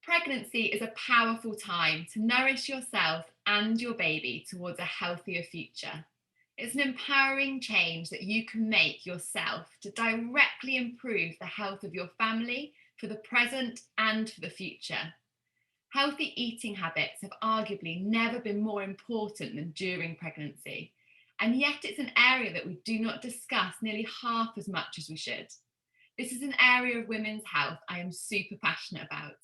Pregnancy is a powerful time to nourish yourself and your baby towards a healthier future. It's an empowering change that you can make yourself to directly improve the health of your family for the present and for the future. Healthy eating habits have arguably never been more important than during pregnancy, and yet it's an area that we do not discuss nearly half as much as we should. This is an area of women's health I am super passionate about.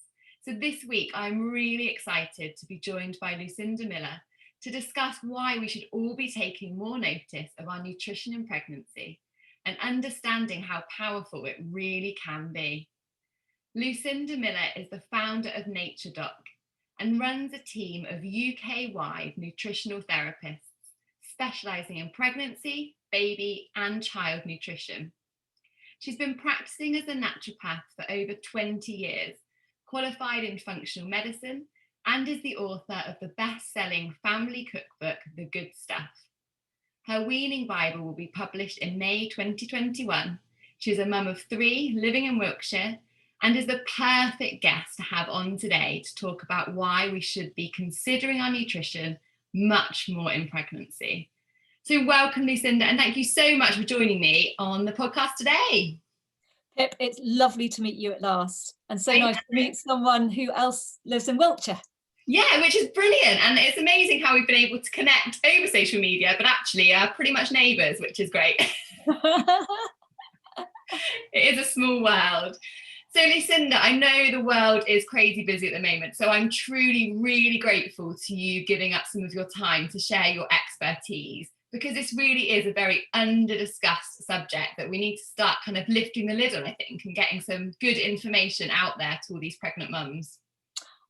So this week, I'm really excited to be joined by Lucinda Miller to discuss why we should all be taking more notice of our nutrition in pregnancy and understanding how powerful it really can be. Lucinda Miller is the founder of NatureDoc and runs a team of UK-wide nutritional therapists specialising in pregnancy, baby and child nutrition. She's been practising as a naturopath for over 20 years, qualified in functional medicine, and is the author of the best-selling family cookbook, The Good Stuff. Her weaning Bible will be published in May 2021. She's a mum of 3 living in Wiltshire and is the perfect guest to have on today to talk about why we should be considering our nutrition much more in pregnancy. So welcome, Lucinda, and thank you so much for joining me on the podcast today. Pip, it's lovely to meet you at last, and so nice to meet someone who else lives in Wiltshire. Yeah, which is brilliant, and it's amazing how we've been able to connect over social media, but actually are pretty much neighbours, which is great. It is a small world. So Lucinda, I know the world is crazy busy at the moment, so I'm truly really grateful to you giving up some of your time to share your expertise, because this really is a very under-discussed subject that we need to start kind of lifting the lid on, I think, and getting some good information out there to all these pregnant mums.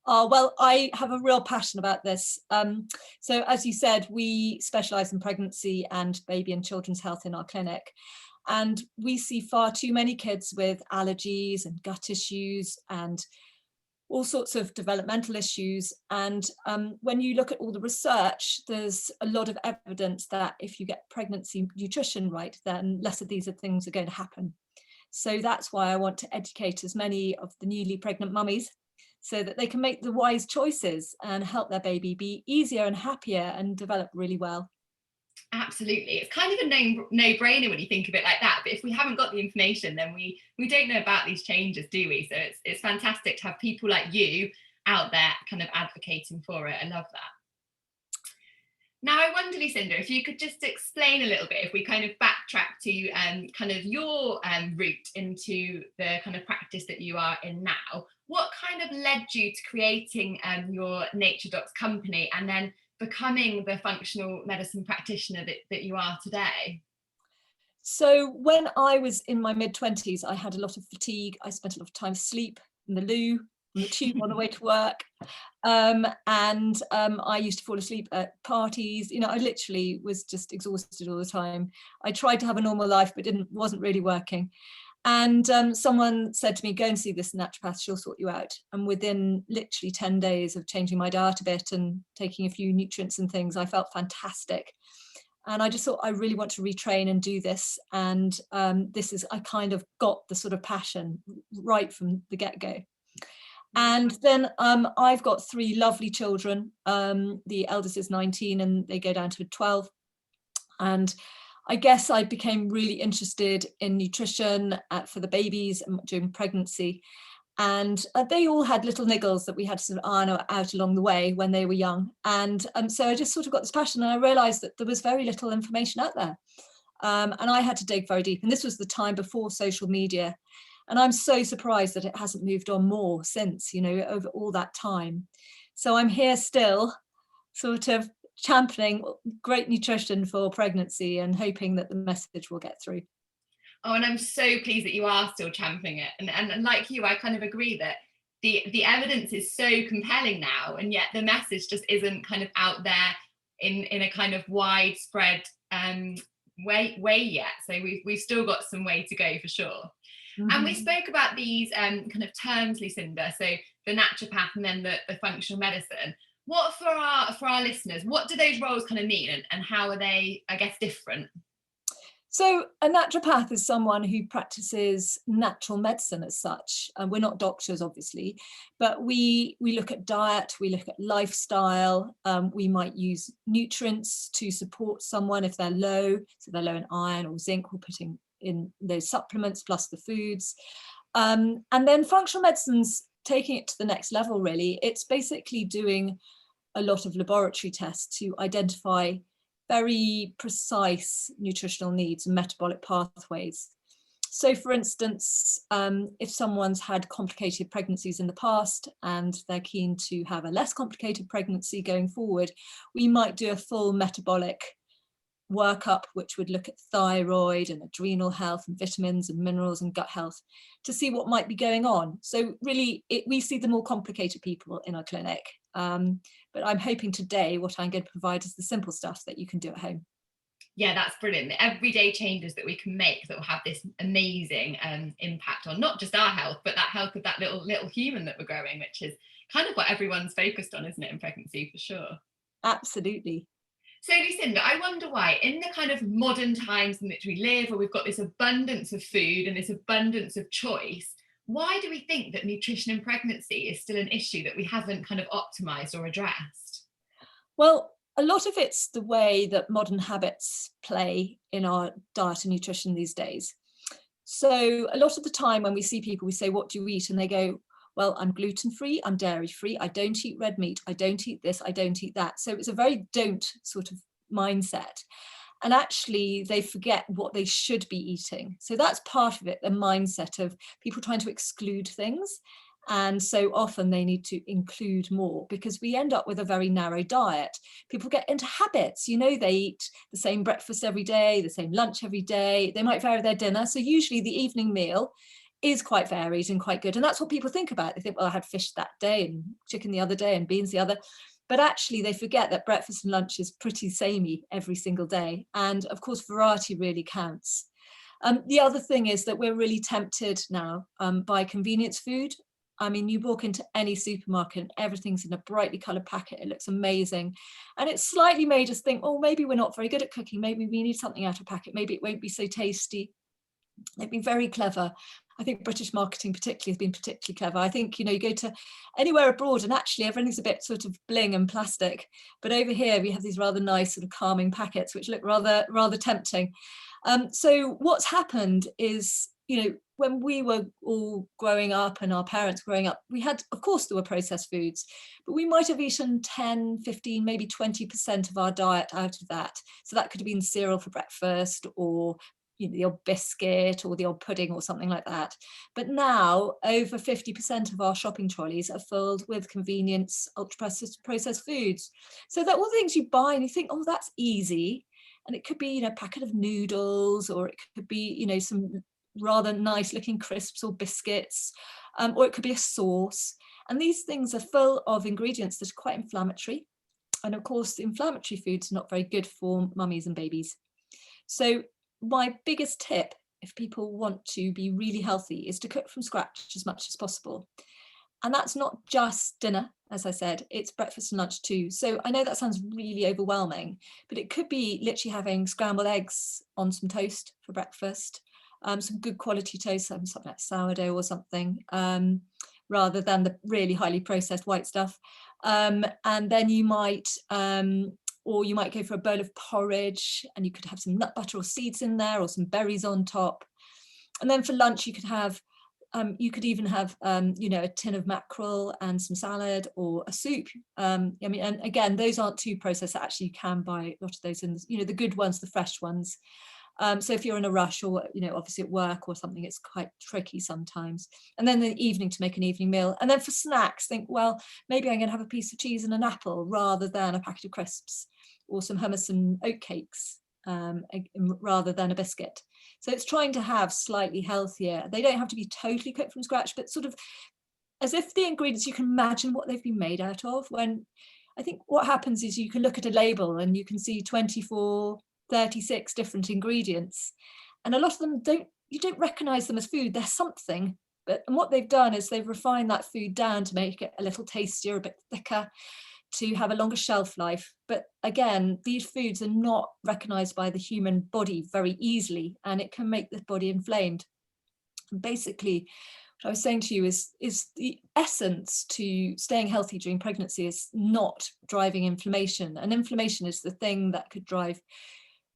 Oh, well, I have a real passion about this. So as you said, we specialise in pregnancy and baby and children's health in our clinic. And we see far too many kids with allergies and gut issues and all sorts of developmental issues. And when you look at all the research, there's a lot of evidence that if you get pregnancy nutrition right, then less of these things are going to happen. So that's why I want to educate as many of the newly pregnant mummies so that they can make the wise choices and help their baby be easier and happier and develop really well. Absolutely. It's kind of a no-brainer when you think of it like that, but if we haven't got the information, then we don't know about these changes, do we? So it's fantastic to have people like you out there kind of advocating for it. I love that. Now, I wonder, Lucinda, if you could just explain a little bit, if we kind of backtrack to kind of your route into the kind of practice that you are in now, what kind of led you to creating your NatureDocs company and then becoming the functional medicine practitioner that you are today? So when I was in my mid-20s, I had a lot of fatigue. I spent a lot of time asleep in the loo, on the tube on the way to work. I used to fall asleep at parties. You know, I literally was just exhausted all the time. I tried to have a normal life, but wasn't really working. And someone said to me, go and see this naturopath, she'll sort you out. And within literally 10 days of changing my diet a bit and taking a few nutrients and things, I felt fantastic. And I just thought, I really want to retrain and do this. And I kind of got the sort of passion right from the get-go. And then I've got 3 lovely children. The eldest is 19 and they go down to 12. And I guess I became really interested in nutrition for the babies during pregnancy. And they all had little niggles that we had to sort of iron out along the way when they were young. And so I just sort of got this passion, and I realized that there was very little information out there. And I had to dig very deep. And this was the time before social media. And I'm so surprised that it hasn't moved on more since, you know, over all that time. So I'm here still sort of championing great nutrition for pregnancy and hoping that the message will get through. Oh, and I'm so pleased that you are still championing it. And like you, I kind of agree that the evidence is so compelling now, and yet the message just isn't kind of out there in a kind of widespread way yet. So we've still got some way to go for sure. Mm-hmm. And we spoke about these kind of terms, Lucinda, so the naturopath and then the functional medicine. What for our listeners, what do those roles kind of mean, and how are they, I guess, different? So a naturopath is someone who practices natural medicine as such. And we're not doctors, obviously, but we look at diet, we look at lifestyle. We might use nutrients to support someone if they're low, so they're low in iron or zinc. We're putting in those supplements plus the foods. And then functional medicine's taking it to the next level, really. It's basically doing a lot of laboratory tests to identify very precise nutritional needs and metabolic pathways. So for instance, if someone's had complicated pregnancies in the past and they're keen to have a less complicated pregnancy going forward, we might do a full metabolic workup, which would look at thyroid and adrenal health and vitamins and minerals and gut health to see what might be going on. So really, we see the more complicated people in our clinic. But I'm hoping today what I'm going to provide is the simple stuff that you can do at home. Yeah, that's brilliant. The everyday changes that we can make that will have this amazing impact on not just our health, but that health of that little human that we're growing, which is kind of what everyone's focused on, isn't it, in pregnancy, for sure. Absolutely. So, Lucinda, I wonder why, in the kind of modern times in which we live, where we've got this abundance of food and this abundance of choice, why do we think that nutrition in pregnancy is still an issue that we haven't kind of optimized or addressed? Well, a lot of it's the way that modern habits play in our diet and nutrition these days. So a lot of the time when we see people, we say, what do you eat? And they go, well, I'm gluten-free, I'm dairy-free, I don't eat red meat, I don't eat this, I don't eat that. So it's a very don't sort of mindset. And actually they forget what they should be eating. So that's part of it, the mindset of people trying to exclude things. And so often they need to include more because we end up with a very narrow diet. People get into habits, they eat the same breakfast every day, the same lunch every day. They might vary their dinner. So usually the evening meal is quite varied and quite good. And that's what people think about. They think, well, I had fish that day and chicken the other day and beans the other. But actually they forget that breakfast and lunch is pretty samey every single day. And of course, variety really counts. The other thing is that we're really tempted now by convenience food. I mean, you walk into any supermarket and everything's in a brightly coloured packet. It looks amazing. And it's slightly made us think, oh, maybe we're not very good at cooking. Maybe we need something out of packet. Maybe it won't be so tasty. They've been very clever. I think British marketing particularly has been particularly clever. I think, you go to anywhere abroad and actually everything's a bit sort of bling and plastic. But over here, we have these rather nice sort of calming packets, which look rather tempting. So what's happened is, when we were all growing up and our parents growing up, we had, of course, there were processed foods, but we might have eaten 10, 15, maybe 20% of our diet out of that. So that could have been cereal for breakfast or the odd biscuit or the odd pudding or something like that. But now over 50% of our shopping trolleys are filled with convenience, ultra processed foods. So they're all things you buy and you think, oh, that's easy. And it could be, a packet of noodles, or it could be, some rather nice looking crisps or biscuits, or it could be a sauce. And these things are full of ingredients that are quite inflammatory. And of course, the inflammatory foods are not very good for mummies and babies. So my biggest tip, if people want to be really healthy, is to cook from scratch as much as possible. And that's not just dinner, as I said, it's breakfast and lunch too. So I know that sounds really overwhelming, but it could be literally having scrambled eggs on some toast for breakfast, some good quality toast, something like sourdough or something, rather than the really highly processed white stuff. And then you might go for a bowl of porridge, and you could have some nut butter or seeds in there, or some berries on top. And then for lunch, you could even have a tin of mackerel and some salad or a soup. And again, those aren't too processed. Actually, you can buy a lot of those in, the good ones, the fresh ones. So if you're in a rush or, obviously at work or something, it's quite tricky sometimes. And then in the evening to make an evening meal. And then for snacks, think, well, maybe I'm going to have a piece of cheese and an apple rather than a packet of crisps, or some hummus and oatcakes rather than a biscuit. So it's trying to have slightly healthier. They don't have to be totally cooked from scratch, but sort of as if the ingredients, you can imagine what they've been made out of. When I think what happens is you can look at a label and you can see 24, 36 different ingredients, and a lot of them you don't recognize them as food. They're something, and what they've done is they've refined that food down to make it a little tastier, a bit thicker. to have a longer shelf life. But again, these foods are not recognized by the human body very easily, and it can make the body inflamed. And basically, what I was saying to you is the essence to staying healthy during pregnancy is not driving inflammation. And inflammation is the thing that could drive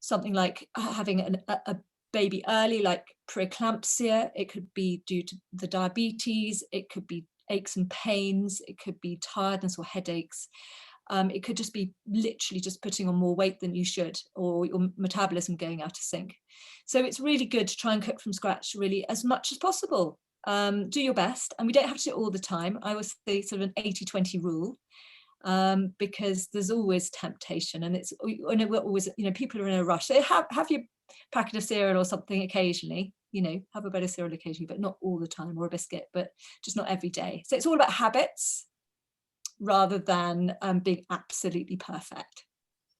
something like having a baby early, like preeclampsia. It could be due to the diabetes. It could be aches and pains. It could be tiredness or headaches. It could just be literally just putting on more weight than you should, or your metabolism going out of sync. So it's really good to try and cook from scratch really as much as possible. Do your best, and we don't have to do it all the time. I always say sort of an 80-20 rule, because there's always temptation, and it's, we're always, people are in a rush. So have your packet of cereal or something occasionally, have a bit of cereal occasionally, but not all the time, or a biscuit, but just not every day. So it's all about habits rather than being absolutely perfect.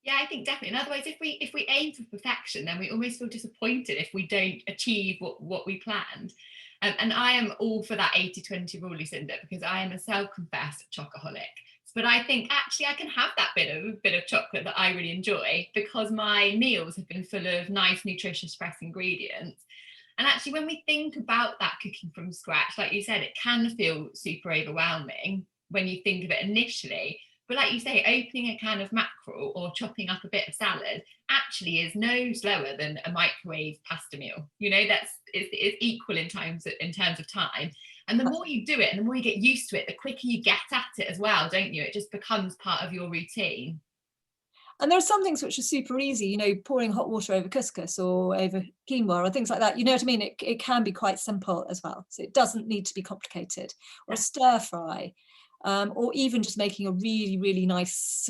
Yeah, I think definitely. And otherwise, if we aim for perfection, then we almost feel disappointed if we don't achieve what we planned. And I am all for that 80-20 rule, Lucinda, because I am a self-confessed chocoholic. But I think actually I can have that bit of chocolate that I really enjoy, because my meals have been full of nice, nutritious, fresh ingredients. And actually, when we think about that cooking from scratch, like you said, it can feel super overwhelming when you think of it initially. But like you say, opening a can of mackerel or chopping up a bit of salad actually is no slower than a microwave pasta meal. It's equal in terms of time. And the more you do it and the more you get used to it, the quicker you get at it as well, don't you? It just becomes part of your routine. And there are some things which are super easy, pouring hot water over couscous or over quinoa or things like that. You know what I mean? It can be quite simple as well. So it doesn't need to be complicated. Or a stir fry. Or even just making a really, really nice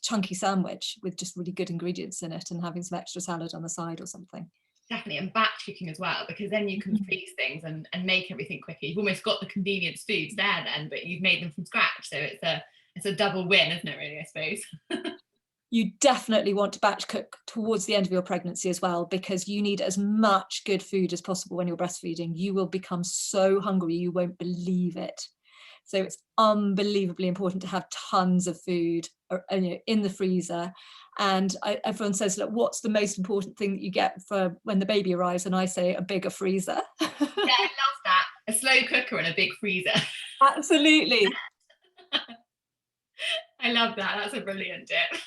chunky sandwich with just really good ingredients in it and having some extra salad on the side or something. Definitely, and batch cooking as well, because then you can freeze things and make everything quicker. You've almost got the convenience foods there then, but you've made them from scratch. So it's a double win, isn't it, really, I suppose? You definitely want to batch cook towards the end of your pregnancy as well, because you need as much good food as possible when you're breastfeeding. You will become so hungry, you won't believe it. So it's unbelievably important to have tons of food in the freezer. And everyone says, look, what's the most important thing that you get for when the baby arrives? And I say a bigger freezer. Yeah, I love that. A slow cooker and a big freezer. Absolutely. I love that. That's a brilliant tip.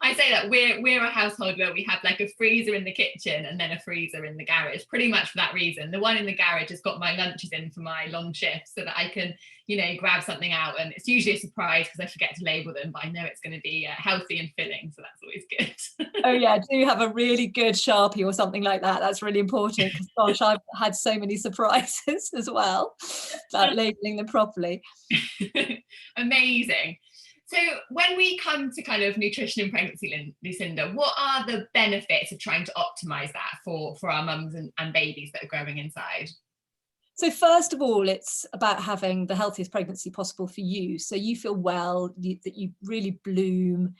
I say that we're a household where we have like a freezer in the kitchen and then a freezer in the garage, pretty much for that reason. The one in the garage has got my lunches in for my long shifts so that I can, grab something out, and it's usually a surprise because I forget to label them, but I know it's going to be healthy and filling, so that's always good. Oh yeah, do have a really good Sharpie or something like that. That's really important, because gosh, I've had so many surprises as well about labeling them properly. Amazing. So when we come to kind of nutrition in pregnancy, Lucinda, what are the benefits of trying to optimize that for our mums and babies that are growing inside? So first of all, it's about having the healthiest pregnancy possible for you. So you feel well, that you really bloom,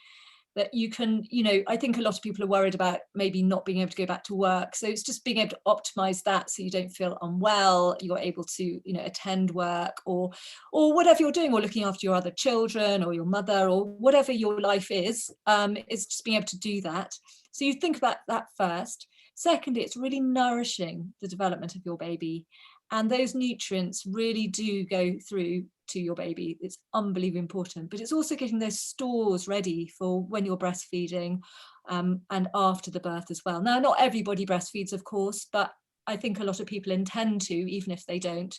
that you can, I think a lot of people are worried about maybe not being able to go back to work. So it's just being able to optimize that so you don't feel unwell, you're able to, attend work or whatever you're doing, or looking after your other children or your mother or whatever your life is just being able to do that. So you think about that first. Secondly, it's really nourishing the development of your baby. And those nutrients really do go through to your baby. It's unbelievably important, but it's also getting those stores ready for when you're breastfeeding and after the birth as well. Now, not everybody breastfeeds, of course, but I think a lot of people intend to, even if they don't.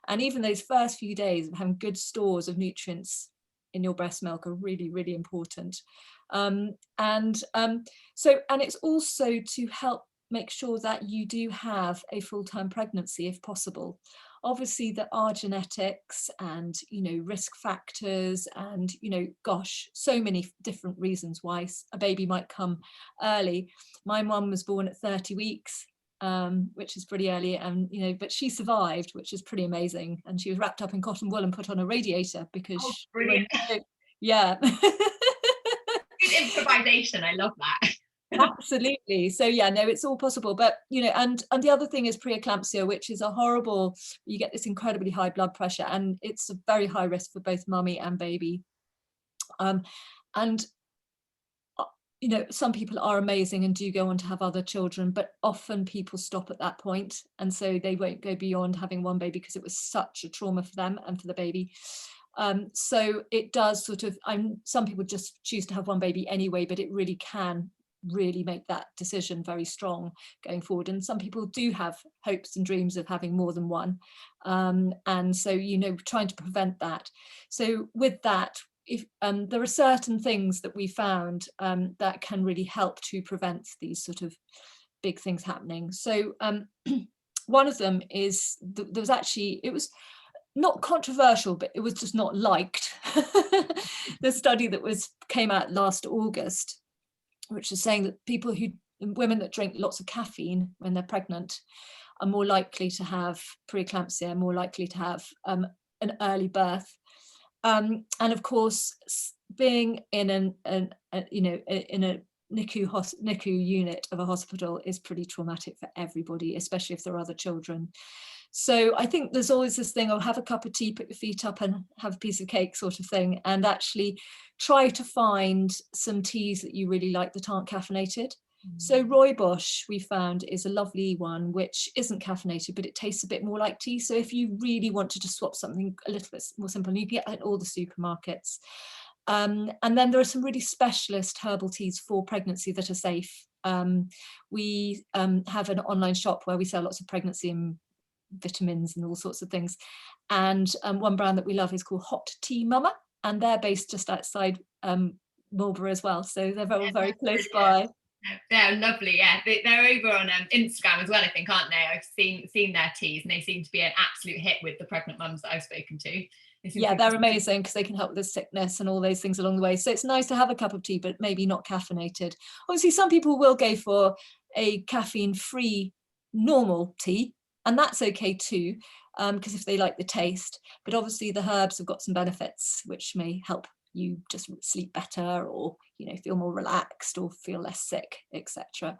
And even those first few days of having good stores of nutrients in your breast milk are really, really important. And it's also to help make sure that you do have a full-term pregnancy if possible. Obviously there are genetics and risk factors and so many different reasons why a baby might come early. My mum was born at 30 weeks, which is pretty early, and but she survived, which is pretty amazing, and she was wrapped up in cotton wool and put on a radiator because brilliant. Yeah. Good improvisation, I love that. Absolutely. So yeah, no, it's all possible. But and the other thing is preeclampsia, which is a horrible, you get this incredibly high blood pressure, and it's a very high risk for both mummy and baby. And you know, some people are amazing and do go on to have other children, but often people stop at that point, and so they won't go beyond having one baby because it was such a trauma for them and for the baby. So it does sort of, some people just choose to have one baby anyway, but it really can really make that decision very strong going forward. And some people do have hopes and dreams of having more than one. And so, you know, trying to prevent that. So with that, if there are certain things that we found that can really help to prevent these sort of big things happening. So one of them is, there was actually, it was not controversial, but it was just not liked. The study that came out last August, which is saying that women that drink lots of caffeine when they're pregnant are more likely to have preeclampsia, more likely to have an early birth. And of course, being in in a NICU unit of a hospital is pretty traumatic for everybody, especially if there are other children. So I think there's always this thing, oh, have a cup of tea, put your feet up and have a piece of cake sort of thing, and actually try to find some teas that you really like that aren't caffeinated. So rooibos, we found, is a lovely one which isn't caffeinated, but it tastes a bit more like tea. So if you really want to just swap something a little bit more simple, you can get that at all the supermarkets. And then there are some really specialist herbal teas for pregnancy that are safe. We have an online shop where we sell lots of pregnancy and vitamins and all sorts of things. And one brand that we love is called Hot Tea Mama, and they're based just outside Marlborough as well. So they're all very close by. They're lovely, yeah. They're over on Instagram as well, I think, aren't they? I've seen their teas, and they seem to be an absolute hit with the pregnant mums that I've spoken to. Yeah, they're amazing because they can help with sickness and all those things along the way. So it's nice to have a cup of tea, but maybe not caffeinated. Obviously, some people will go for a caffeine-free normal tea, and that's okay too, because if they like the taste. But obviously the herbs have got some benefits which may help you just sleep better, or, you know, feel more relaxed or feel less sick, etc.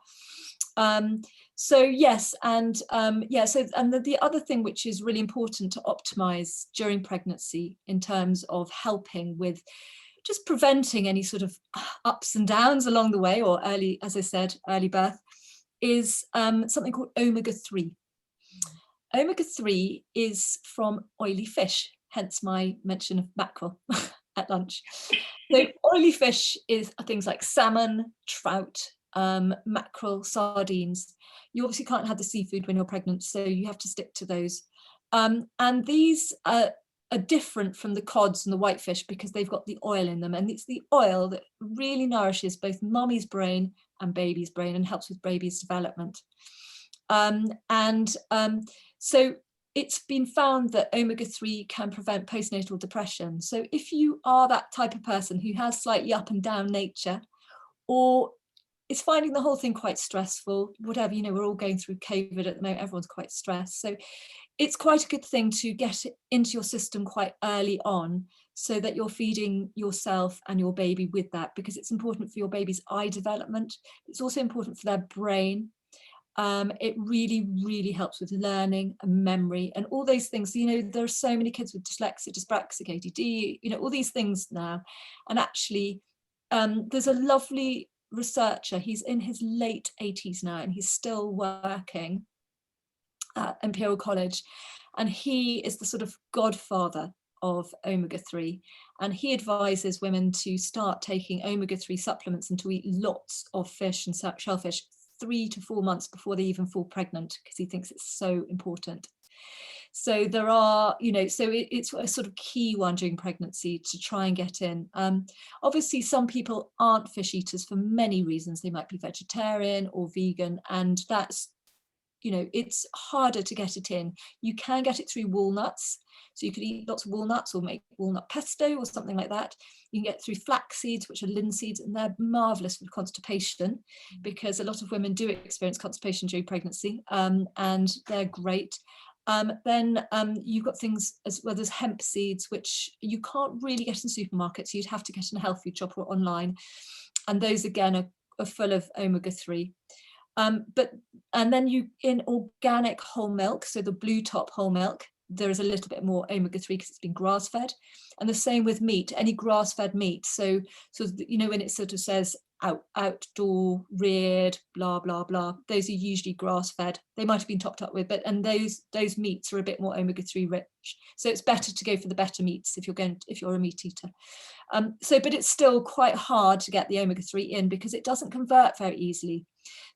So yes, and the other thing which is really important to optimize during pregnancy in terms of helping with just preventing any sort of ups and downs along the way, or early, as I said, early birth, is something called omega-3. Omega-3 is from oily fish, hence my mention of mackerel at lunch. So oily fish is things like salmon, trout, mackerel, sardines. You obviously can't have the seafood when you're pregnant, so you have to stick to those. And these are different from the cods and the whitefish because they've got the oil in them, and it's the oil that really nourishes both mummy's brain and baby's brain and helps with baby's development. So it's been found that omega-3 can prevent postnatal depression. So if you are that type of person who has slightly up and down nature, or is finding the whole thing quite stressful, whatever, you know, we're all going through COVID at the moment, everyone's quite stressed. So it's quite a good thing to get it into your system quite early on, so that you're feeding yourself and your baby with that, because it's important for your baby's eye development. It's also important for their brain. It really, really helps with learning and memory and all those things. You know, there are so many kids with dyslexia, dyspraxic, ADD, you know, all these things now. And actually, there's a lovely researcher, he's in his late 80s now, and he's still working at Imperial College. And he is the sort of godfather of omega-3. And he advises women to start taking omega-3 supplements and to eat lots of fish and shellfish 3 to 4 months before they even fall pregnant, because he thinks it's so important. So there are, you know, so it's a sort of key one during pregnancy to try and get in. Obviously, some people aren't fish eaters for many reasons. They might be vegetarian or vegan, and that's, you know, it's harder to get it in. You can get it through walnuts. So you could eat lots of walnuts or make walnut pesto or something like that. You can get through flax seeds, which are linseeds, and they're marvelous for constipation, because a lot of women do experience constipation during pregnancy, and they're great. Then you've got things as well. There's hemp seeds, which you can't really get in supermarkets. You'd have to get in a health food shop or online. And those, again, are full of omega-3. And then you in organic whole milk, so the blue top whole milk, there is a little bit more omega-3 because it's been grass-fed. And the same with meat, any grass-fed meat. So you know, when it sort of says outdoor reared, blah blah blah, those are usually grass-fed. They might have been topped up with, and those meats are a bit more omega-3 rich. So it's better to go for the better meats if you're a meat eater. But it's still quite hard to get the omega-3 in because it doesn't convert very easily.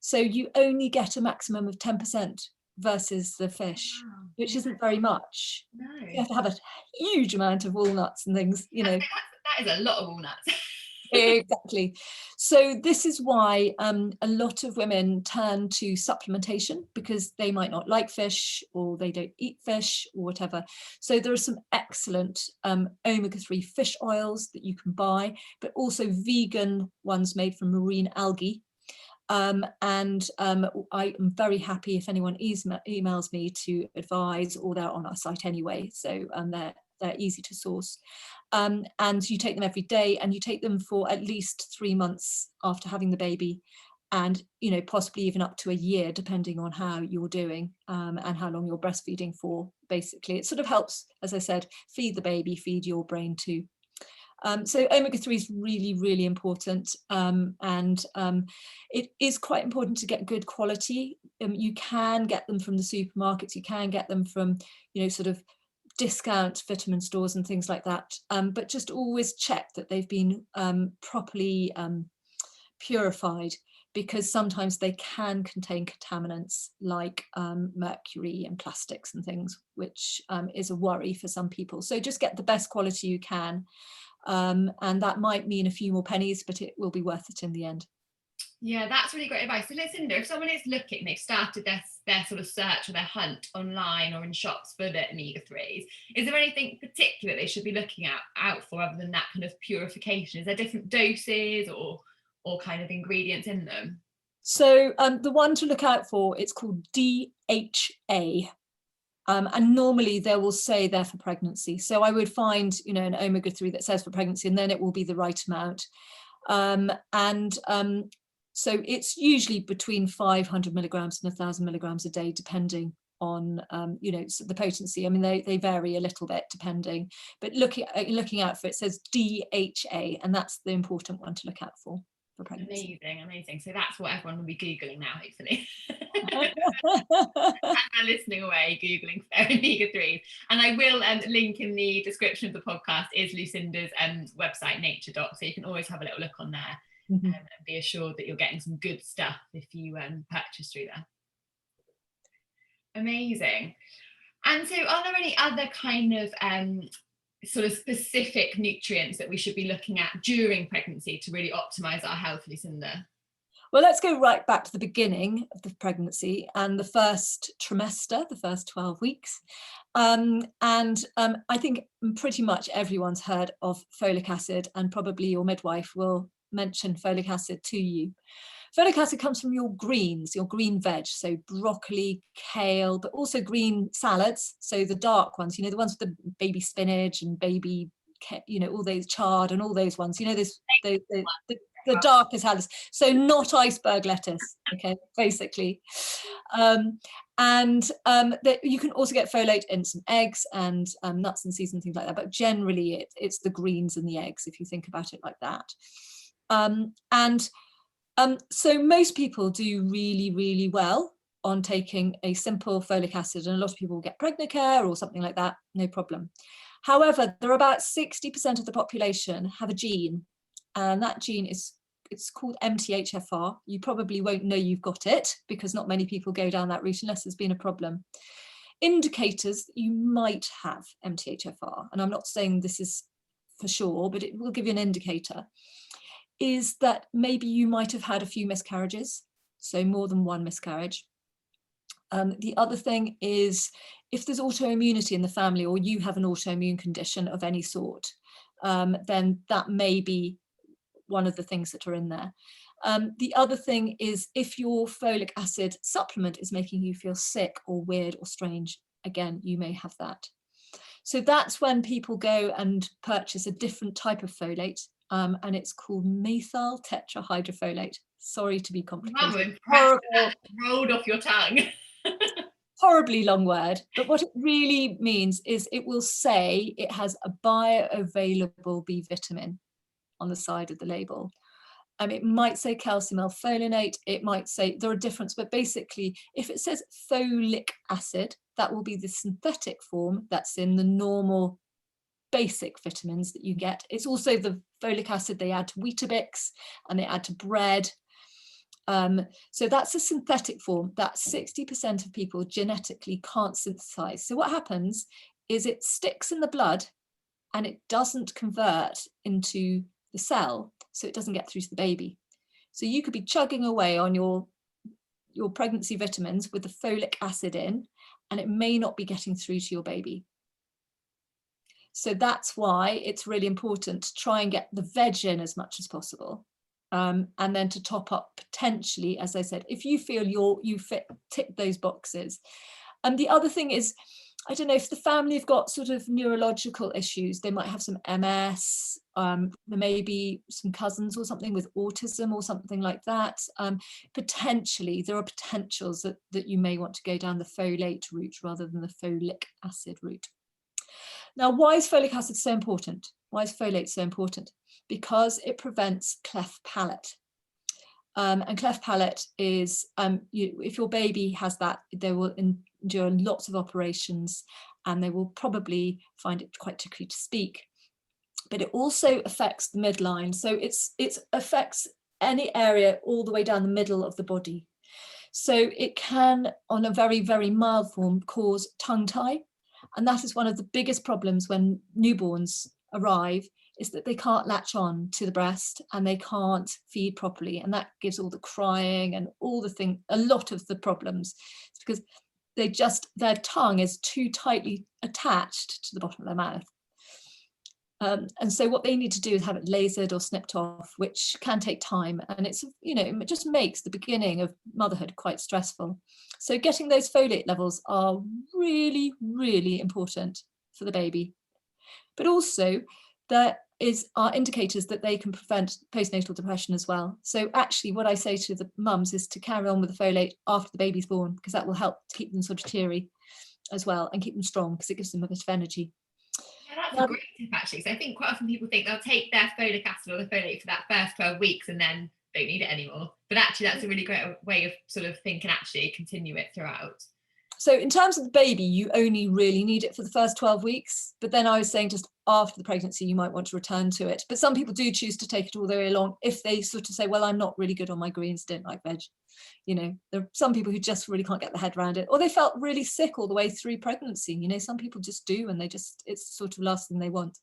So you only get a maximum of 10% versus the fish, wow, which isn't very much. No. You have to have a huge amount of walnuts and things, you know. That is a lot of walnuts. Exactly. So this is why a lot of women turn to supplementation, because they might not like fish or they don't eat fish or whatever. So there are some excellent omega-3 fish oils that you can buy, but also vegan ones made from marine algae. I am very happy if anyone emails me to advise, or they're on our site anyway. So they're easy to source. And you take them every day, and you take them for at least 3 months after having the baby, and, you know, possibly even up to a year, depending on how you're doing and how long you're breastfeeding for. Basically, it sort of helps, as I said, feed the baby, feed your brain too. So omega-3 is really, really important, and it is quite important to get good quality. You can get them from the supermarkets, you can get them from, you know, sort of discount vitamin stores and things like that, but just always check that they've been properly purified, because sometimes they can contain contaminants like mercury and plastics and things, which is a worry for some people. So just get the best quality you can. And that might mean a few more pennies, but it will be worth it in the end. Yeah, that's really great advice. So Lucinda, if someone is looking, they've started their sort of search or their hunt online or in shops for the omega-3s, is there anything particular they should be looking out for other than that kind of purification? Is there different doses or kind of ingredients in them? So the one to look out for, it's called DHA. And normally they will say they're for pregnancy. So I would find, you know, an omega-3 that says for pregnancy, and then it will be the right amount. So it's usually between 500 milligrams and 1,000 milligrams a day, depending on, you know, the potency. I mean, they vary a little bit depending, but looking out for it, says DHA, and that's the important one to look out for pregnancy. Amazing. So that's what everyone will be Googling now, hopefully. And they're listening away, Googling omega-3s. And I will link in the description of the podcast is Lucinda's website, NatureDoc. So you can always have a little look on there. And be assured that you're getting some good stuff if you purchase through there. Amazing. And so are there any other kind of sort of specific nutrients that we should be looking at during pregnancy to really optimize our health, Lucinda? Well, let's go right back to the beginning of the pregnancy and the first trimester, the first 12 weeks. I think pretty much everyone's heard of folic acid, and probably your midwife will mention folic acid to you. Folic acid comes from your greens, your green veg, so broccoli, kale, but also green salads. So the dark ones, you know, the ones with the baby spinach and baby, you know, all those chard and all those ones, you know, the darker salads. So not iceberg lettuce, okay, basically. You can also get folate in some eggs and nuts and seeds and things like that. But generally, it's the greens and the eggs, if you think about it like that. So most people do really, really well on taking a simple folic acid, and a lot of people get Pregnacare or something like that, no problem. However, there are about 60% of the population have a gene, and that gene it's called MTHFR. You probably won't know you've got it because not many people go down that route unless there's been a problem. Indicators that you might have MTHFR, and I'm not saying this is for sure, but it will give you an indicator, is that maybe you might have had a few miscarriages, so more than one miscarriage. The other thing is if there's autoimmunity in the family, or you have an autoimmune condition of any sort, then that may be one of the things that are in there. The other thing is if your folic acid supplement is making you feel sick or weird or strange, again, you may have that. So that's when people go and purchase a different type of folate, and it's called methyl tetrahydrofolate. Sorry to be complicated. Wow, rolled off your tongue. horribly long word, but what it really means is it will say it has a bioavailable B vitamin on the side of the label. It might say calcium L-folinate, it might say, there are different, but basically if it says folic acid, that will be the synthetic form that's in the normal basic vitamins that you get. It's also the folic acid they add to Weetabix and they add to bread. So that's a synthetic form that 60% of people genetically can't synthesize. So what happens is it sticks in the blood and it doesn't convert into the cell, so it doesn't get through to the baby. So you could be chugging away on your pregnancy vitamins with the folic acid in, and it may not be getting through to your baby. So that's why it's really important to try and get the veg in as much as possible. And then to top up potentially, as I said, if you feel you tick those boxes. And the other thing is, I don't know, if the family have got sort of neurological issues, they might have some MS, there may be some cousins or something with autism or something like that. Potentially, there are potentials that you may want to go down the folate route rather than the folic acid route. Now, why is folic acid so important? Why is folate so important? Because it prevents cleft palate. And cleft palate is, if your baby has that, they will endure lots of operations and they will probably find it quite tricky to speak. But it also affects the midline. So it affects any area all the way down the middle of the body. So it can, on a very, very mild form, cause tongue tie. And that is one of the biggest problems when newborns arrive, is that they can't latch on to the breast and they can't feed properly. And that gives all the crying and all the thing, a lot of the problems. It's because their tongue is too tightly attached to the bottom of their mouth. And so what they need to do is have it lasered or snipped off, which can take time. And it's, it just makes the beginning of motherhood quite stressful. So getting those folate levels are really, really important for the baby. But also there are indicators that they can prevent postnatal depression as well. So actually what I say to the mums is to carry on with the folate after the baby's born, because that will help to keep them sort of teary as well and keep them strong, because it gives them a bit of energy. Yeah, that's a great tip actually. So I think quite often people think they'll take their folic acid or the folate for that first 12 weeks and then don't need it anymore. But actually that's a really great way of sort of thinking, actually continue it throughout. So in terms of the baby, you only really need it for the first 12 weeks. But then I was saying just after the pregnancy, you might want to return to it. But some people do choose to take it all the way along if they sort of say, well, I'm not really good on my greens, don't like veg. There are some people who just really can't get their head around it, or they felt really sick all the way through pregnancy. Some people just do, and it's sort of the last thing they want.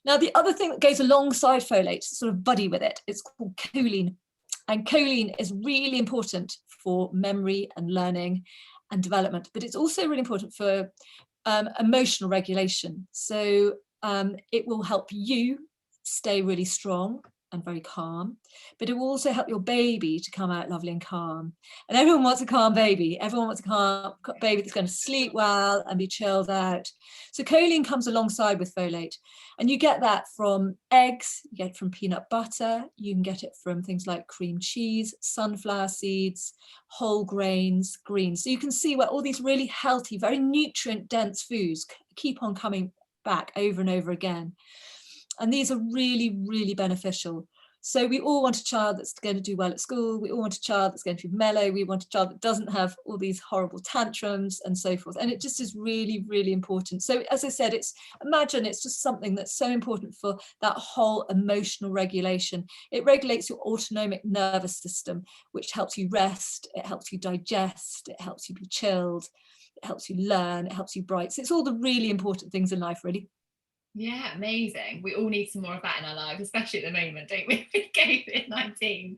Now, the other thing that goes alongside folate, sort of buddy with it, it's called choline. And choline is really important for memory and learning and development, but it's also really important for emotional regulation. So it will help you stay really strong and very calm, but it will also help your baby to come out lovely and calm. And everyone wants a calm baby. Everyone wants a calm baby that's going to sleep well and be chilled out. So choline comes alongside with folate, and you get that from eggs, you get it from peanut butter, you can get it from things like cream cheese, sunflower seeds, whole grains, greens. So you can see where all these really healthy, very nutrient dense foods keep on coming back over and over again. And these are really, really beneficial. So we all want a child that's going to do well at school. We all want a child that's going to be mellow. We want a child that doesn't have all these horrible tantrums and so forth. And it just is really, really important. So as I said, imagine it's just something that's so important for that whole emotional regulation. It regulates your autonomic nervous system, which helps you rest. It helps you digest. It helps you be chilled. It helps you learn. It helps you bright. So it's all the really important things in life, really. Yeah, amazing. We all need some more of that in our lives, especially at the moment, don't we? With COVID-19.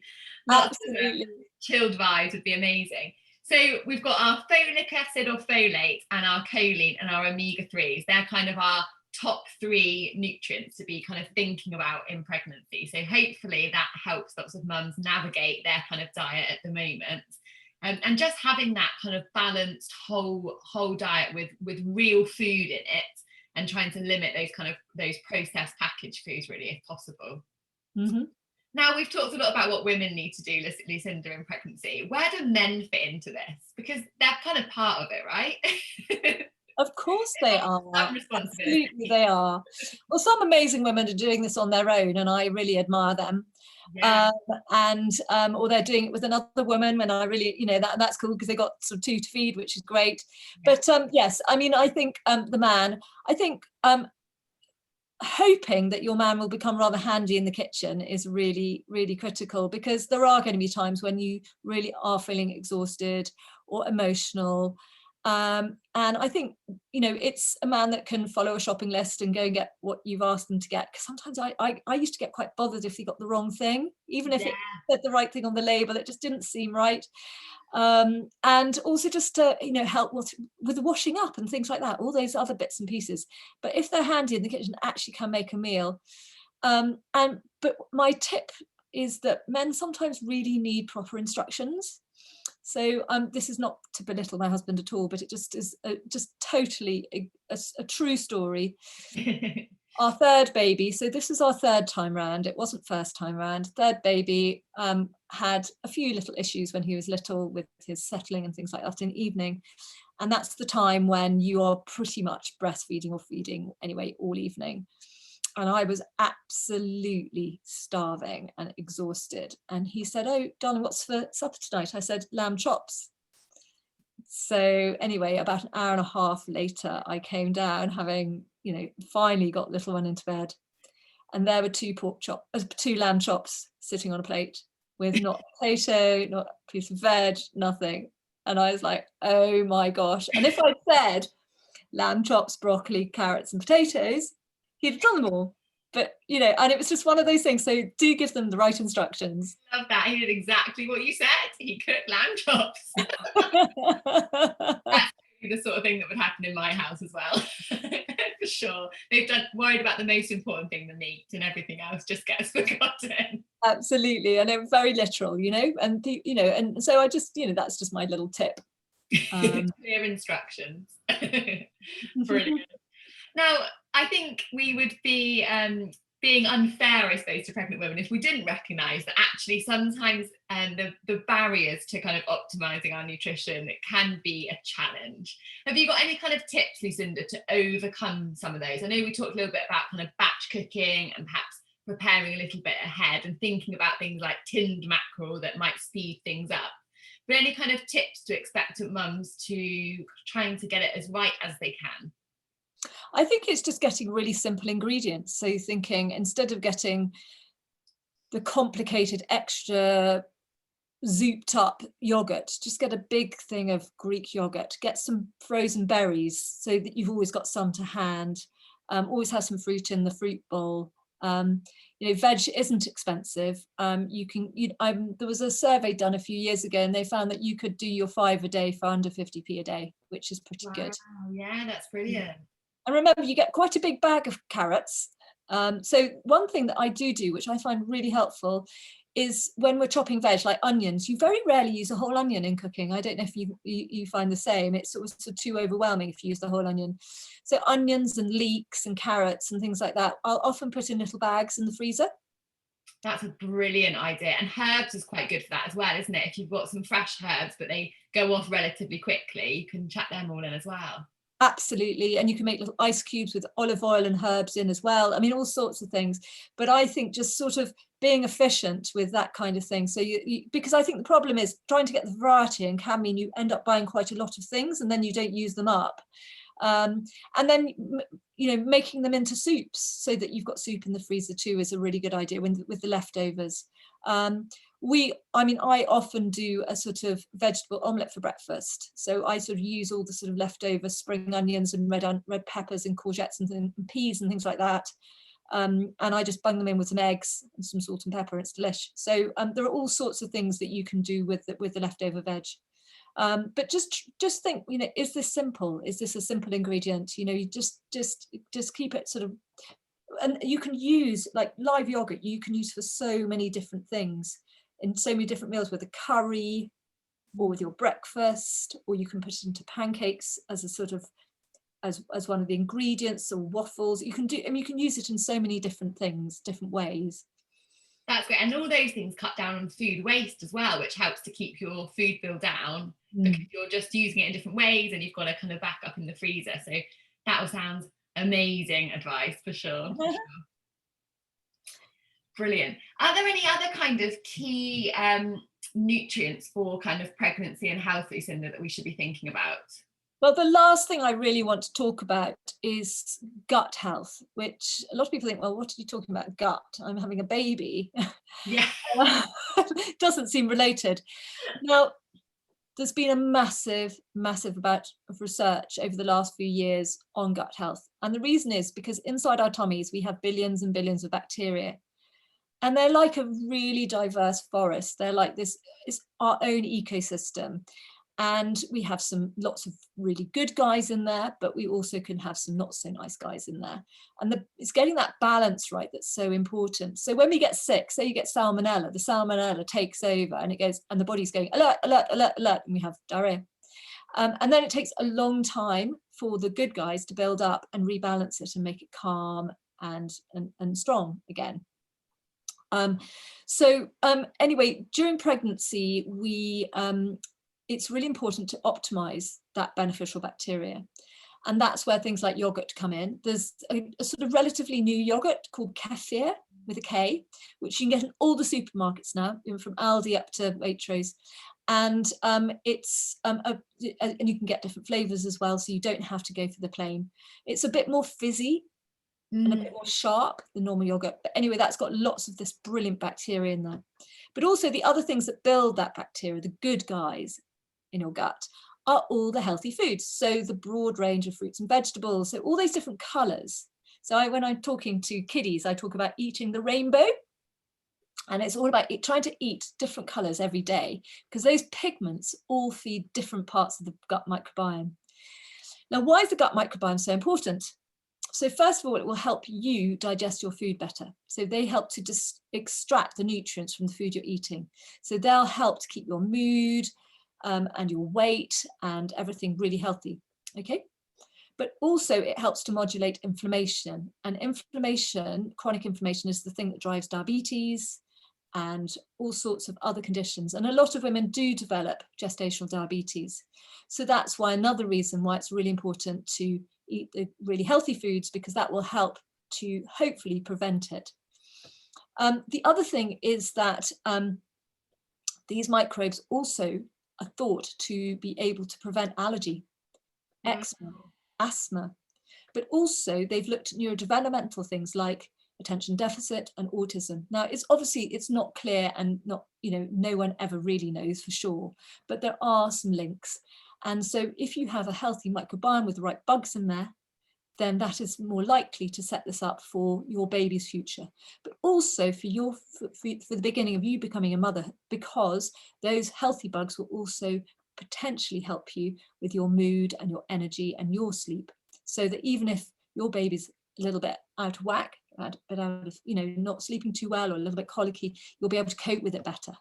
Absolutely. Chilled vibes would be amazing. So we've got our folic acid or folate and our choline and our omega-3s. They're kind of our top 3 nutrients to be kind of thinking about in pregnancy. So hopefully that helps lots of mums navigate their kind of diet at the moment. And just having that kind of balanced whole diet with real food in it, and trying to limit those processed packaged foods really if possible. Mm-hmm. Now, we've talked a lot about what women need to do, Lucinda, in pregnancy. Where do men fit into this? Because they're kind of part of it, right? Of course they are. Some responsibility. Absolutely they are. Well, some amazing women are doing this on their own, and I really admire them. Yeah. Or they're doing it with another woman, and I really, that's cool because they got sort of two to feed, which is great. Yeah. But yes, I mean, I think the man, I think hoping that your man will become rather handy in the kitchen is really, really critical, because there are going to be times when you really are feeling exhausted or emotional. And I think, it's a man that can follow a shopping list and go and get what you've asked them to get. Because sometimes I used to get quite bothered if he got the wrong thing, even if it said the right thing on the label, it just didn't seem right. And also just to help with the washing up and things like that, all those other bits and pieces. But if they're handy in the kitchen, actually can make a meal. But my tip is that men sometimes really need proper instructions. So this is not to belittle my husband at all, but it just is just totally a true story. Our third baby, so this is our third time round, it wasn't first time round. Third baby had a few little issues when he was little with his settling and things like that in the evening. And that's the time when you are pretty much breastfeeding or feeding anyway all evening. And I was absolutely starving and exhausted. And he said, "Oh, darling, what's for supper tonight?" I said, "Lamb chops." So anyway, about an hour and a half later, I came down having, finally got little one into bed. And there were two lamb chops sitting on a plate with not a potato, not a piece of veg, nothing. And I was like, oh my gosh. And if I'd said lamb chops, broccoli, carrots and potatoes, he'd have done them all. But, and it was just one of those things. So do give them the right instructions. Love that. He did exactly what you said. He cooked lamb chops. That's the sort of thing that would happen in my house as well. For sure. They've worried about the most important thing, the meat, and everything else just gets forgotten. Absolutely. And it's very literal, and and so I just, that's just my little tip. Clear instructions. Brilliant. Now, I think we would be being unfair, I suppose, to pregnant women if we didn't recognise that actually sometimes the barriers to kind of optimising our nutrition, it can be a challenge. Have you got any kind of tips, Lucinda, to overcome some of those? I know we talked a little bit about kind of batch cooking and perhaps preparing a little bit ahead and thinking about things like tinned mackerel that might speed things up. But any kind of tips to expectant mums to trying to get it as right as they can? I think it's just getting really simple ingredients. So thinking, instead of getting the complicated extra zooped up yogurt, just get a big thing of Greek yogurt, get some frozen berries so that you've always got some to hand. Always have some fruit in the fruit bowl. Veg isn't expensive. There was a survey done a few years ago and they found that you could do your 5 a day for under 50p a day, which is pretty good. Yeah, that's brilliant. And remember, you get quite a big bag of carrots. So one thing that I do, which I find really helpful, is when we're chopping veg, like onions, you very rarely use a whole onion in cooking. I don't know if you find the same. It's sort of too overwhelming if you use the whole onion. So onions and leeks and carrots and things like that, I'll often put in little bags in the freezer. That's a brilliant idea. And herbs is quite good for that as well, isn't it? If you've got some fresh herbs, but they go off relatively quickly, you can chuck them all in as well. Absolutely. And you can make little ice cubes with olive oil and herbs in as well. I mean, all sorts of things. But I think just sort of being efficient with that kind of thing. So because I think the problem is trying to get the variety and can mean you end up buying quite a lot of things and then you don't use them up. And then, making them into soups so that you've got soup in the freezer too is a really good idea with the leftovers. I often do a sort of vegetable omelette for breakfast. So I sort of use all the sort of leftover spring onions and red peppers and courgettes and peas and things like that. And I just bung them in with some eggs and some salt and pepper. It's delish. So there are all sorts of things that you can do with the leftover veg. But just think, is this simple? Is this a simple ingredient? You just keep it sort of, and you can use like live yogurt, you can use for so many different things in so many different meals, with a curry or with your breakfast, or you can put it into pancakes as a sort of as one of the ingredients, or waffles. You can use it in so many different things, different ways. That's great. And all those things cut down on food waste as well, which helps to keep your food bill down because you're just using it in different ways and you've got to kind of back up in the freezer. So that all sounds amazing advice for sure. Brilliant. Are there any other kind of key nutrients for kind of pregnancy and health, Lucinda, that we should be thinking about? Well, the last thing I really want to talk about is gut health, which a lot of people think, well, what are you talking about? Gut? I'm having a baby. Yeah. Doesn't seem related. Now, there's been a massive amount of research over the last few years on gut health. And the reason is because inside our tummies, we have billions and billions of bacteria. And they're like a really diverse forest. They're like this, it's our own ecosystem. And we have lots of really good guys in there, but we also can have some not so nice guys in there. And it's getting that balance right that's so important. So when we get sick, say you get salmonella, the salmonella takes over and it goes, and the body's going alert, alert, alert, alert, and we have diarrhea. And then it takes a long time for the good guys to build up and rebalance it and make it calm and strong again. Anyway, during pregnancy, it's really important to optimize that beneficial bacteria. And that's where things like yogurt come in. There's a sort of relatively new yogurt called kefir with a K, which you can get in all the supermarkets now, even from Aldi up to Waitrose. And and you can get different flavors as well, so you don't have to go for the plain. It's a bit more fizzy and a bit more sharp than normal yogurt. But anyway, that's got lots of this brilliant bacteria in there. But also the other things that build that bacteria, the good guys in your gut, are all the healthy foods. So the broad range of fruits and vegetables, so all those different colors. So when I'm talking to kiddies, I talk about eating the rainbow. And it's all about trying to eat different colors every day, because those pigments all feed different parts of the gut microbiome. Now, why is the gut microbiome so important? So first of all, it will help you digest your food better. So they help to just extract the nutrients from the food you're eating. So they'll help to keep your mood and your weight and everything really healthy. Okay. But also it helps to modulate inflammation. And inflammation, chronic inflammation, is the thing that drives diabetes and all sorts of other conditions. And a lot of women do develop gestational diabetes. So that's why another reason why it's really important to eat the really healthy foods, because that will help to hopefully prevent it. The other thing is that these microbes also are thought to be able to prevent allergy, eczema, asthma, but also they've looked at neurodevelopmental things like attention deficit and autism. Now, it's not clear, and not, no one ever really knows for sure, but there are some links. And so if you have a healthy microbiome with the right bugs in there, then that is more likely to set this up for your baby's future, but also for the beginning of you becoming a mother, because those healthy bugs will also potentially help you with your mood and your energy and your sleep, so that even if your baby's a little bit out of whack, not sleeping too well or a little bit colicky, you'll be able to cope with it better.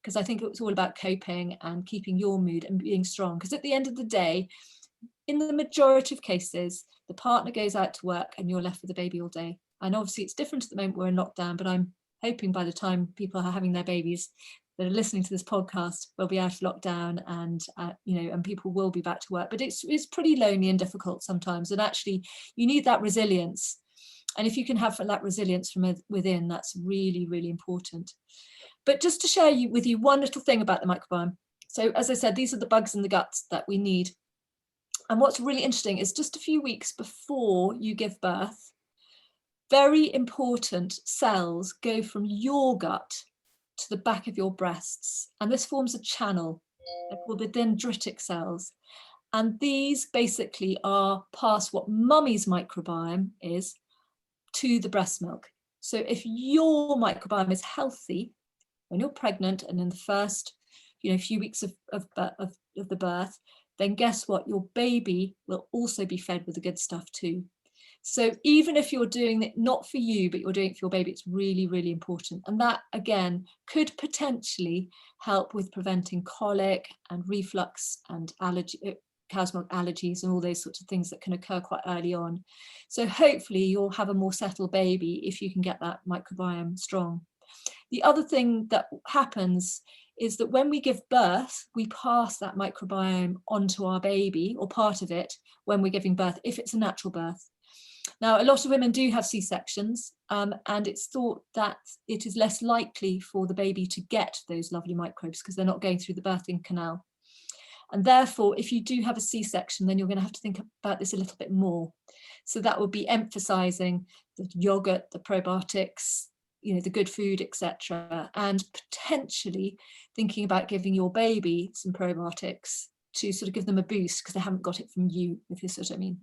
Because I think it's all about coping and keeping your mood and being strong. Because at the end of the day, in the majority of cases, the partner goes out to work and you're left with the baby all day. And obviously it's different at the moment, we're in lockdown, but I'm hoping by the time people are having their babies that are listening to this podcast, we'll be out of lockdown and and people will be back to work. But it's pretty lonely and difficult sometimes. And actually you need that resilience. And if you can have that resilience from within, that's really, really important. But just to share with you one little thing about the microbiome. So as I said, these are the bugs in the guts that we need. And what's really interesting is just a few weeks before you give birth, very important cells go from your gut to the back of your breasts. And this forms a channel. They're called the dendritic cells. And these basically are past what mummy's microbiome is to the breast milk. So if your microbiome is healthy when you're pregnant and in the first few weeks of the birth, then guess what? Your baby will also be fed with the good stuff too. So even if you're doing it not for you, but you're doing it for your baby, it's really, really important. And that, again, could potentially help with preventing colic and reflux and cow's milk allergies and all those sorts of things that can occur quite early on. So hopefully you'll have a more settled baby if you can get that microbiome strong. The other thing that happens is that when we give birth, we pass that microbiome onto our baby, or part of it, when we're giving birth, if it's a natural birth. Now, a lot of women do have C-sections, and it's thought that it is less likely for the baby to get those lovely microbes because they're not going through the birthing canal. And therefore, if you do have a C-section, then you're going to have to think about this a little bit more. So that would be emphasizing the yogurt, the probiotics, the good food, etc., and potentially thinking about giving your baby some probiotics to sort of give them a boost because they haven't got it from you, if you see what I mean.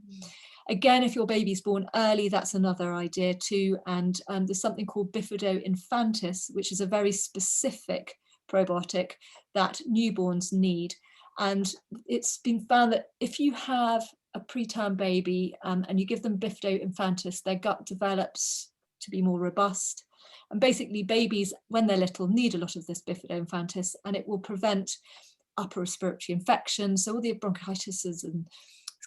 Again, if your baby's born early, that's another idea too. And there's something called Bifido infantis, which is a very specific probiotic that newborns need. And it's been found that if you have a preterm baby and you give them Bifido infantis, their gut develops to be more robust. And basically babies, when they're little, need a lot of this Bifido infantis, and it will prevent upper respiratory infections, so all the bronchitis and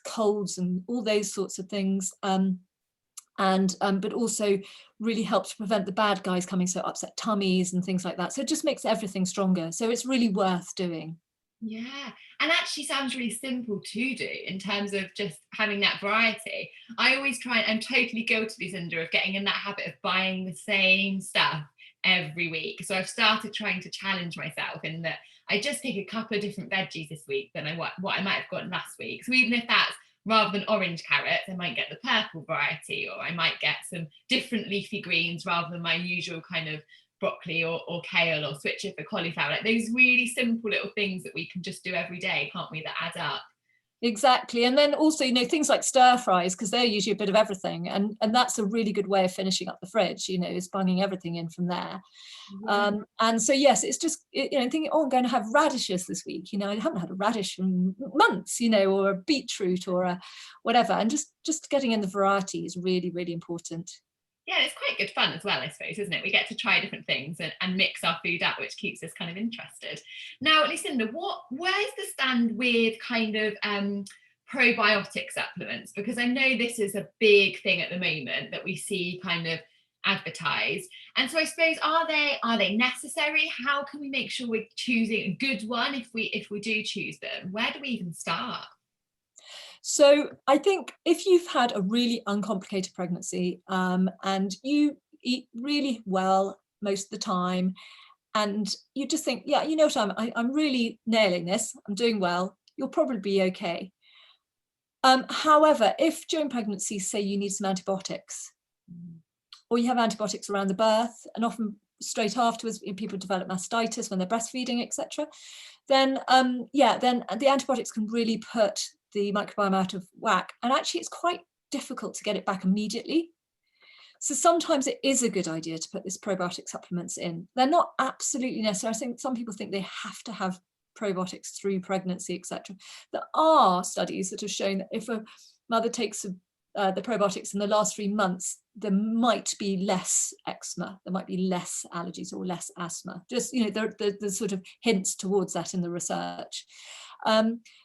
colds and all those sorts of things, but also really helps prevent the bad guys coming, so upset tummies and things like that. So it just makes everything stronger. So it's really worth doing. Yeah, and actually sounds really simple to do in terms of just having that variety. I always try, and I'm totally guilty, Lucinda, of getting in that habit of buying the same stuff every week. So I've started trying to challenge myself in that I just pick a couple of different veggies this week than what I might have gotten last week. So even if that's rather than orange carrots, I might get the purple variety, or I might get some different leafy greens rather than my usual kind of broccoli or kale, or switch it for cauliflower. Like those really simple little things that we can just do every day, can't we, that add up. Exactly. And then also, things like stir fries, because they're usually a bit of everything, and that's a really good way of finishing up the fridge, is bunging everything in from there. And so yes, it's just thinking, I'm going to have radishes this week, I haven't had a radish in months, or a beetroot or a whatever, and just getting in the variety is really, really important. Yeah, it's quite good fun as well, I suppose, isn't it? We get to try different things and mix our food up, which keeps us kind of interested. Now, Lucinda, where's the stand with kind of probiotic supplements? Because I know this is a big thing at the moment that we see kind of advertised. And so I suppose, are they necessary? How can we make sure we're choosing a good one if we do choose them? Where do we even start? So I think if you've had a really uncomplicated pregnancy and you eat really well most of the time, and you just think, yeah, what, I'm really nailing this, I'm doing well, you'll probably be okay. However, if during pregnancy, say you need some antibiotics, or you have antibiotics around the birth, and often straight afterwards people develop mastitis when they're breastfeeding, etc., then the antibiotics can really put the microbiome out of whack, and actually it's quite difficult to get it back immediately. So sometimes it is a good idea to put this probiotic supplements in. They're not absolutely necessary. I think some people think they have to have probiotics through pregnancy, etc. There are studies that have shown that if a mother takes the probiotics in the last 3 months, there might be less eczema, there might be less allergies or less asthma. Just, there's sort of hints towards that in the research.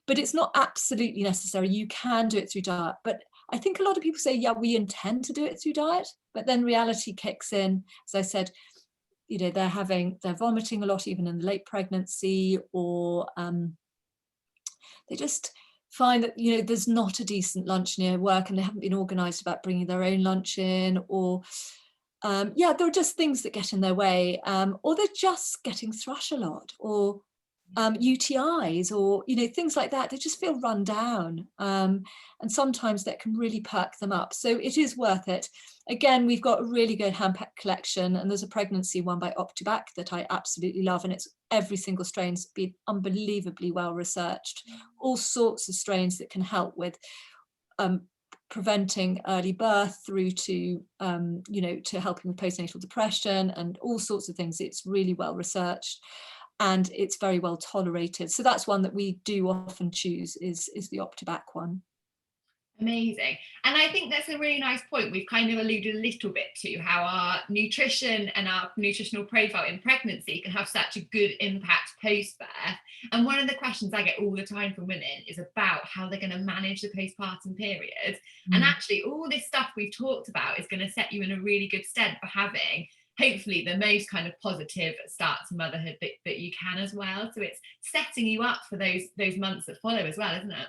But it's not absolutely necessary. You can do it through diet. But I think a lot of people say, yeah, we intend to do it through diet, but then reality kicks in. As I said, they're vomiting a lot, even in the late pregnancy, or they just find that, there's not a decent lunch near work and they haven't been organised about bringing their own lunch in, or there are just things that get in their way, or they're just getting thrush a lot, or UTIs, or things like that. They just feel run down, and sometimes that can really perk them up. So it is worth it. Again, we've got a really good hand pack collection, and there's a pregnancy one by OptiBac that I absolutely love, and it's every single strain's been unbelievably well researched. All sorts of strains that can help with preventing early birth through to to helping with postnatal depression and all sorts of things. It's really well researched and it's very well tolerated. So that's one that we do often choose, is the OptiBac one. Amazing. And I think that's a really nice point. We've kind of alluded a little bit to how our nutrition and our nutritional profile in pregnancy can have such a good impact post-birth. And one of the questions I get all the time from women is about how they're going to manage the postpartum period. And actually all this stuff we've talked about is going to set you in a really good stead for having hopefully the most kind of positive start to motherhood that you can as well. So it's setting you up for those months that follow as well, isn't it?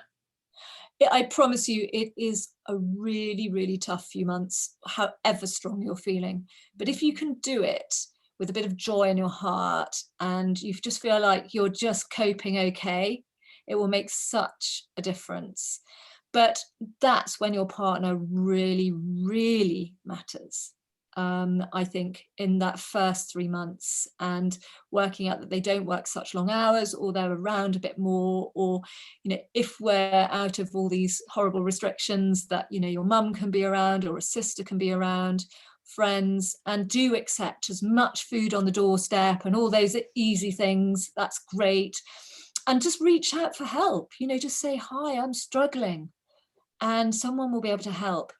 I promise you, it is a really, really tough few months, however strong you're feeling. But if you can do it with a bit of joy in your heart and you just feel like you're just coping okay, it will make such a difference. But that's when your partner really, really matters. I think in that first 3 months, and working out that they don't work such long hours, or they're around a bit more, or, you know, if we're out of all these horrible restrictions, that, you know, your mum can be around or a sister can be around, friends, and do accept as much food on the doorstep and all those easy things. That's great. And just reach out for help, you know, just say, hi, I'm struggling, and someone will be able to help.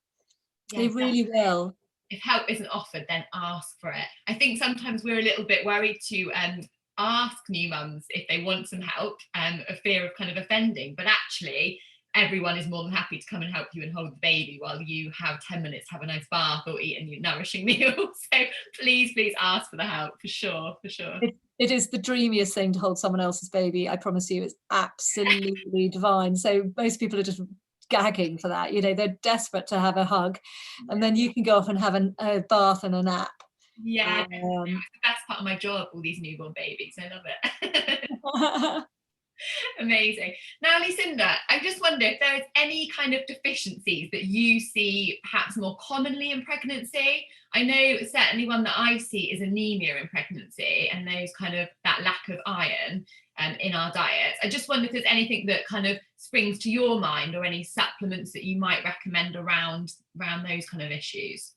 Yeah, They really will. if help isn't offered, then ask for it. I think sometimes we're a little bit worried to ask new mums if they want some help, a fear of kind of offending, but actually everyone is more than happy to come and help you and hold the baby while you have 10 minutes to have a nice bath or eat a nourishing meal. So please ask for the help, for sure. It is the dreamiest thing to hold someone else's baby. I promise you, it's absolutely divine. So most people are just gagging for that, you know, they're desperate to have a hug, and then you can go off and have a bath and a nap. Yeah, it's the best part of my job, all these newborn babies. I love it. Amazing. Now, Lucinda, I just wonder if there is any kind of deficiencies that you see perhaps more commonly in pregnancy. I know certainly one that I see is anemia in pregnancy, and those kind of that lack of iron in our diet. I just wonder if there's anything that kind of springs to your mind, or any supplements that you might recommend around those kind of issues.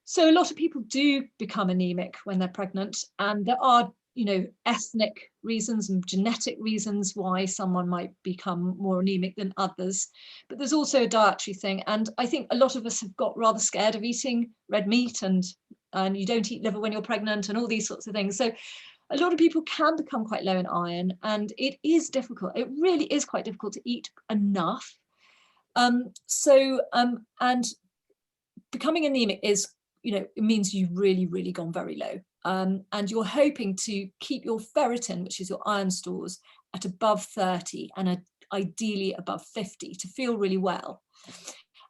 So a lot of people do become anemic when they're pregnant, and there are, you know, ethnic reasons and genetic reasons why someone might become more anemic than others. But there's also a dietary thing, and I think a lot of us have got rather scared of eating red meat, and you don't eat liver when you're pregnant, and all these sorts of things. So a lot of people can become quite low in iron, and it is difficult. It really is quite difficult to eat enough. And becoming anemic is, you know, it means you've really gone very low. And you're hoping to keep your ferritin, which is your iron stores, at above 30 and ideally above 50 to feel really well.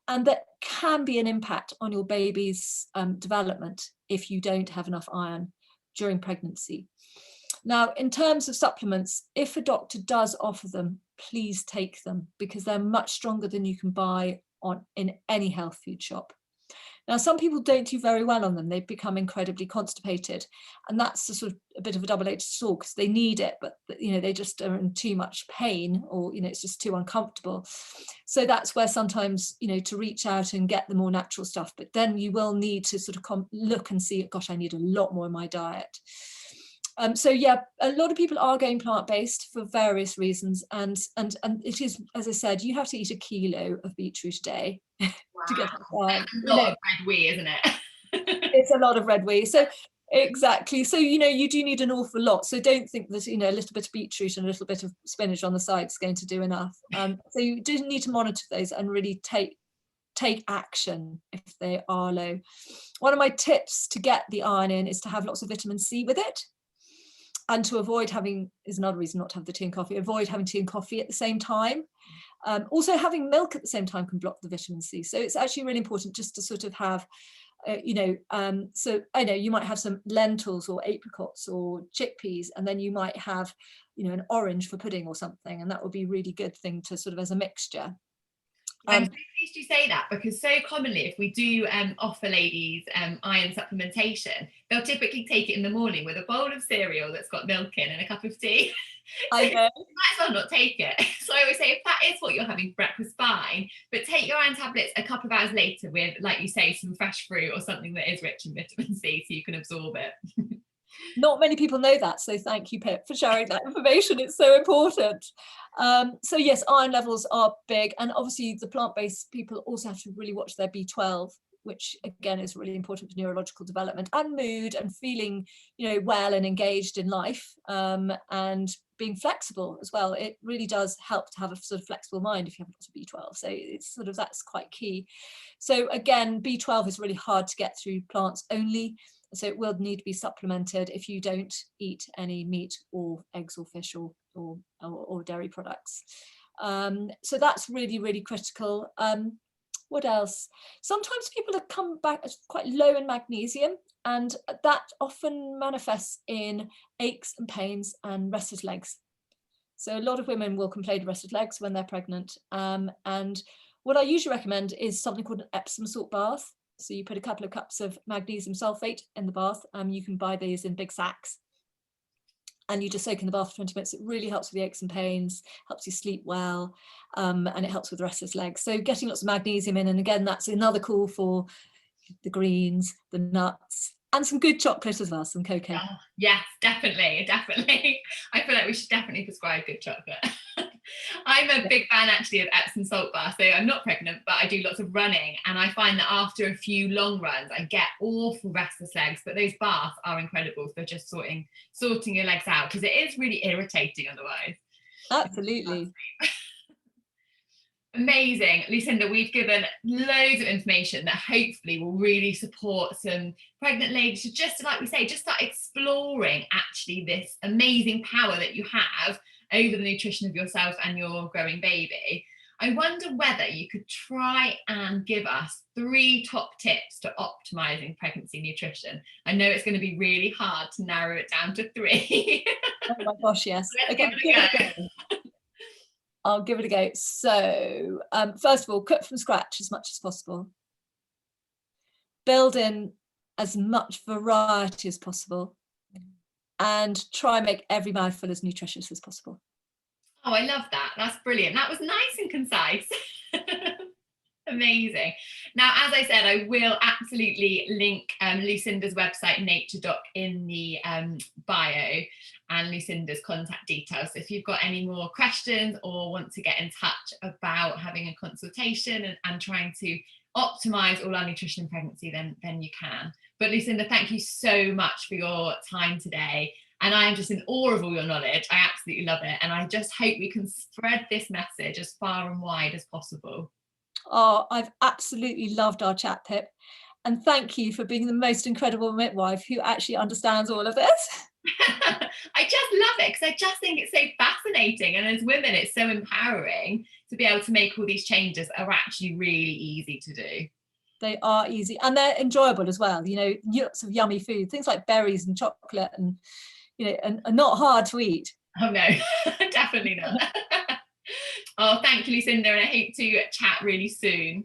And that can be an impact on your baby's development if you don't have enough iron during pregnancy. Now, in terms of supplements, if a doctor does offer them, please take them, because they're much stronger than you can buy in any health food shop. Now, some people don't do very well on them. They become incredibly constipated, and that's a bit of a double-edged sword, because they need it, but, you know, they just are in too much pain, or, you know, it's just too uncomfortable. So that's where sometimes, you know, to reach out and get the more natural stuff, but then you will need to sort of look and see, gosh, I need a lot more in my diet. So yeah, a lot of people are going plant-based for various reasons, and it is, as I said, you have to eat 1 kilo of beetroot a day. Wow. To get That's a lot of red wheat, isn't it? It's a lot of red wheat. So exactly. So, you know, you do need an awful lot. So don't think that, you know, a little bit of beetroot and a little bit of spinach on the side is going to do enough. So you do need to monitor those and really take action if they are low. One of my tips to get the iron in is to have lots of vitamin C with it. And to avoid having, is another reason not to have the tea and coffee, avoid having tea and coffee at the same time. Also, having milk at the same time can block the vitamin C. So it's actually really important just to sort of have, so I know you might have some lentils or apricots or chickpeas, and then you might have, you know, an orange for pudding or something. And that would be a really good thing to sort of as a mixture. I'm so pleased you say that, because so commonly if we do offer ladies iron supplementation, they'll typically take it in the morning with a bowl of cereal that's got milk in and a cup of tea. So I know. you might as well not take it. So I always say, if that is what you're having for breakfast, fine, but take your iron tablets a couple of hours later with, like you say, some fresh fruit or something that is rich in vitamin C so you can absorb it. Not many people know that, so thank you, Pip, for sharing that information. It's so important. So yes, iron levels are big, and obviously the plant-based people also have to really watch their B12, which again is really important for neurological development and mood and feeling, you know, well and engaged in life, and being flexible as well. It really does help to have a sort of flexible mind if you have lots of B12. So it's sort of, that's quite key. So again, B12 is really hard to get through plants only. So it will need to be supplemented if you don't eat any meat or eggs or fish or dairy products. So that's really, really critical. What else? Sometimes people have come back as quite low in magnesium, and that often manifests in aches and pains and restless legs. So a lot of women will complain of restless legs when they're pregnant. And what I usually recommend is something called an Epsom salt bath. So you put a couple of cups of magnesium sulfate in the bath. You can buy these in big sacks. And you just soak in the bath for 20 minutes. It really helps with the aches and pains, helps you sleep well, and it helps with restless legs. So getting lots of magnesium in, and again, that's another call for the greens, the nuts, and some good chocolate as well, some cocoa. Oh, yes, definitely. I feel like we should definitely prescribe good chocolate. I'm a big fan actually of Epsom salt baths. So I'm not pregnant, but I do lots of running, and I find that after a few long runs I get awful restless legs, but those baths are incredible for just sorting your legs out, because it is really irritating otherwise. Absolutely. Amazing. Lucinda, we've given loads of information that hopefully will really support some pregnant ladies to, just like we say, just start exploring actually this amazing power that you have over the nutrition of yourself and your growing baby. I wonder whether you could try and give us 3 top tips to optimizing pregnancy nutrition. I know it's going to be really hard to narrow it down to 3. Oh my gosh, yes. Let's give it a go. I'll give it a go. So first of all, cook from scratch as much as possible. Build in as much variety as possible, and try and make every mouthful as nutritious as possible. Oh, I love that. That's brilliant. That was nice and concise. Amazing. Now, as I said, I will absolutely link Lucinda's website, NatureDoc, in the bio, and Lucinda's contact details. So if you've got any more questions or want to get in touch about having a consultation and trying to optimize all our nutrition in pregnancy, then you can. But Lucinda, thank you so much for your time today. And I'm just in awe of all your knowledge. I absolutely love it. And I just hope we can spread this message as far and wide as possible. Oh, I've absolutely loved our chat, Pip. And thank you for being the most incredible midwife who actually understands all of this. I just love it, because I just think it's so fascinating. And as women, it's so empowering to be able to make all these changes that are actually really easy to do. They are easy, and they're enjoyable as well. Lots of yummy food, things like berries and chocolate, and and not hard to eat. Oh no, definitely not. Oh, thank you, Lucinda, and I hope to chat really soon.